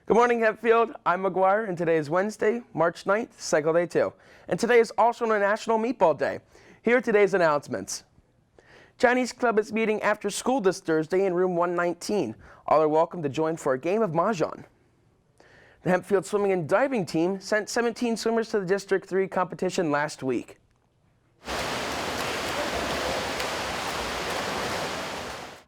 Good morning, Hempfield. I'm McGuire, and today is Wednesday, March 9th, Cycle Day 2. And today is also National Meatball Day. Here are today's announcements. Chinese Club is meeting after school this Thursday in room 119. All are welcome to join for a game of Mahjong. The Hempfield swimming and diving team sent 17 swimmers to the District 3 competition last week.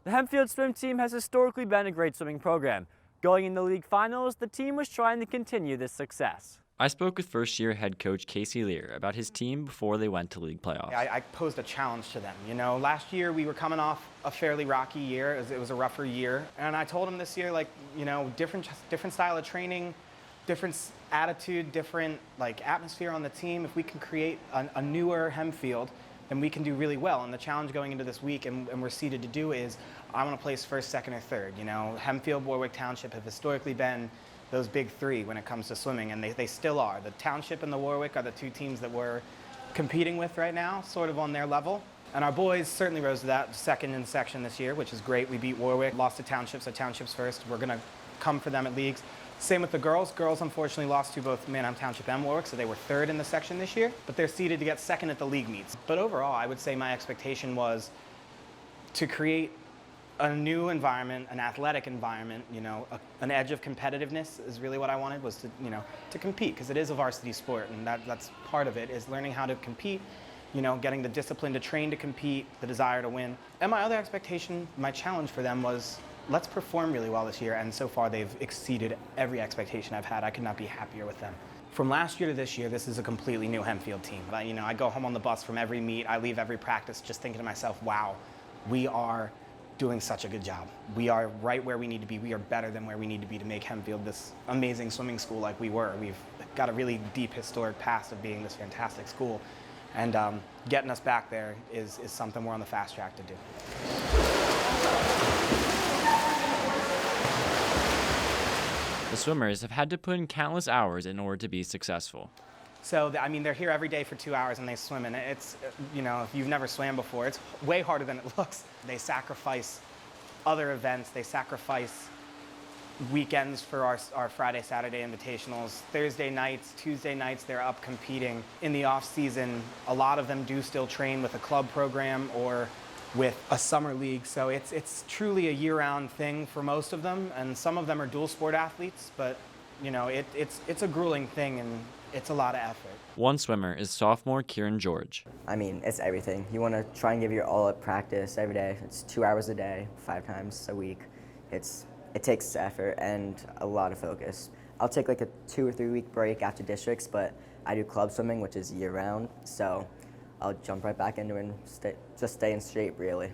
The Hempfield swim team has historically been a great swimming program. Going in the league finals, the team was trying to continue this success. I spoke with first-year head coach Casey Lear about his team before they went to league playoffs. I posed a challenge to them. You know, last year we were coming off a fairly rocky year. It was a rougher year. And I told them this year, like, you know, different style of training, different attitude, different, atmosphere on the team. If we can create a newer Hempfield, then we can do really well. And the challenge going into this week, and we're seeded to do, is I want to place first, second, or third. You know, Hempfield, Warwick Township have historically been those big three when it comes to swimming, and they still are. The Township and the Warwick are the two teams that we're competing with right now, sort of on their level. And our boys certainly rose to that, second in section this year, which is great. We beat Warwick, lost to Township, so Township's first. We're going to come for them at leagues. Same with the girls. Girls unfortunately lost to both Manheim Township and Warwick, so they were third in the section this year, but they're seeded to get second at the league meets. But overall, I would say my expectation was to create a new environment, an athletic environment, you know, an edge of competitiveness is really what I wanted, was to, you know, to compete, because it is a varsity sport, and that's part of it, is learning how to compete, you know, getting the discipline to train to compete, the desire to win. And my other expectation, my challenge for them was, let's perform really well this year, and so far they've exceeded every expectation I've had. I could not be happier with them. From last year to this year, this is a completely new Hempfield team. You know, I go home on the bus from every meet, I leave every practice just thinking to myself, wow, we are doing such a good job. We are right where we need to be. We are better than where we need to be to make Hempfield this amazing swimming school like we were. We've got a really deep historic past of being this fantastic school, and getting us back there is something we're on the fast track to do. The swimmers have had to put in countless hours in order to be successful. So, I mean, they're here every day for 2 hours and they swim, and it's, you know, if you've never swam before, it's way harder than it looks. They sacrifice other events, they sacrifice weekends for our Friday, Saturday invitationals. Thursday nights, Tuesday nights, they're up competing. In the off season, a lot of them do still train with a club program or with a summer league, so it's truly a year-round thing for most of them, and some of them are dual sport athletes, but you know, it's a grueling thing, and it's a lot of effort. One swimmer is sophomore Kieran George. I mean, it's everything. You want to try and give your all at practice every day. It's 2 hours a day, 5 times a week. It takes effort and a lot of focus. I'll take like a 2 or 3 week break after districts, but I do club swimming, which is year-round, so I'll jump right back into it and stay in shape, really.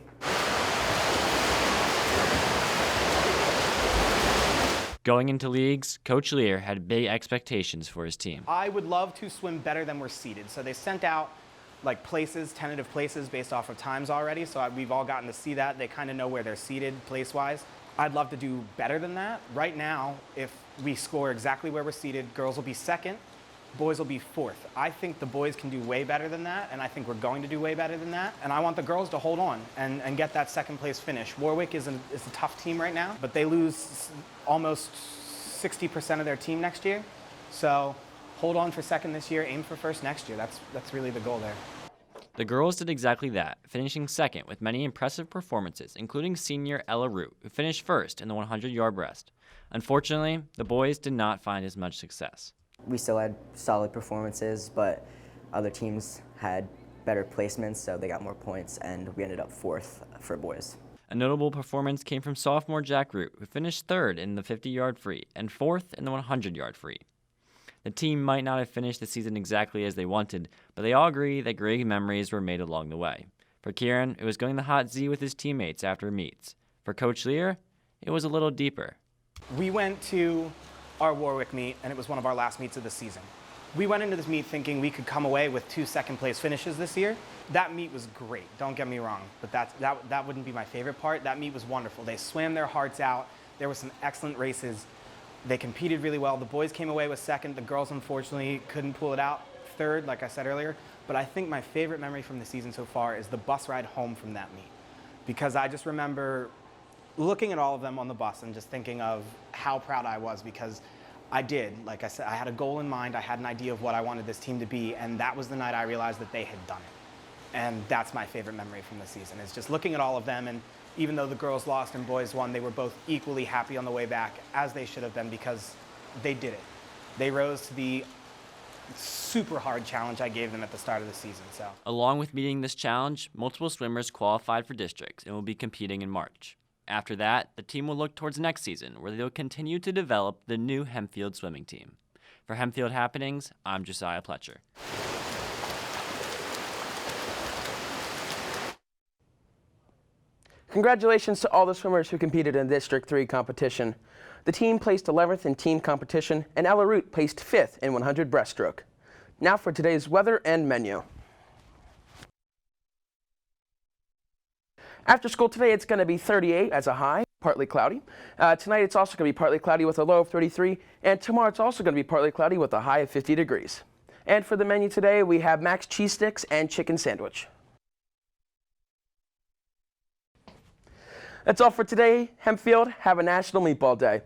Going into leagues, Coach Lear had big expectations for his team. I would love to swim better than we're seeded. So they sent out like places, tentative places based off of times already. So we've all gotten to see that. They kind of know where they're seated place-wise. I'd love to do better than that. Right now, if we score exactly where we're seated, girls will be second, boys will be fourth. I think the boys can do way better than that, and I think we're going to do way better than that. And I want the girls to hold on and get that second place finish. Warwick is a tough team right now, but they lose almost 60% of their team next year. So hold on for second this year, aim for first next year. That's really the goal there. The girls did exactly that, finishing second with many impressive performances, including senior Ella Root, who finished first in the 100-yard breast. Unfortunately, the boys did not find as much success. We still had solid performances, but other teams had better placements, so they got more points, and we ended up 4th for boys. A notable performance came from sophomore Jack Root, who finished 3rd in the 50-yard free and 4th in the 100-yard free. The team might not have finished the season exactly as they wanted, but they all agree that great memories were made along the way. For Kieran, it was going the hot Z with his teammates after meets. For Coach Lear, it was a little deeper. We went to our Warwick meet, and it was one of our last meets of the season. We went into this meet thinking we could come away with 2 second-place finishes this year. That meet was great, don't get me wrong, but that wouldn't be my favorite part. That meet was wonderful. They swam their hearts out. There were some excellent races. They competed really well. The boys came away with second. The girls, unfortunately, couldn't pull it out. Third, like I said earlier. But I think my favorite memory from the season so far is the bus ride home from that meet, because I just remember looking at all of them on the bus and just thinking of how proud I was, because I did. Like I said, I had a goal in mind. I had an idea of what I wanted this team to be, and that was the night I realized that they had done it. And that's my favorite memory from the season, is just looking at all of them, and even though the girls lost and boys won, they were both equally happy on the way back, as they should have been, because they did it. They rose to the super hard challenge I gave them at the start of the season. So, Along with meeting this challenge, multiple swimmers qualified for districts and will be competing in March. After that, the team will look towards next season, where they'll continue to develop the new Hempfield swimming team. For Hempfield Happenings, I'm Josiah Pletcher. Congratulations to all the swimmers who competed in District 3 competition. The team placed 11th in team competition, and Ella Root placed 5th in 100 breaststroke. Now for today's weather and menu. After school today, it's going to be 38 as a high, partly cloudy. Tonight, it's also going to be partly cloudy with a low of 33, and tomorrow it's also going to be partly cloudy with a high of 50 degrees. And for the menu today, we have mac cheese sticks and chicken sandwich. That's all for today. Hempfield, have a National Meatball Day.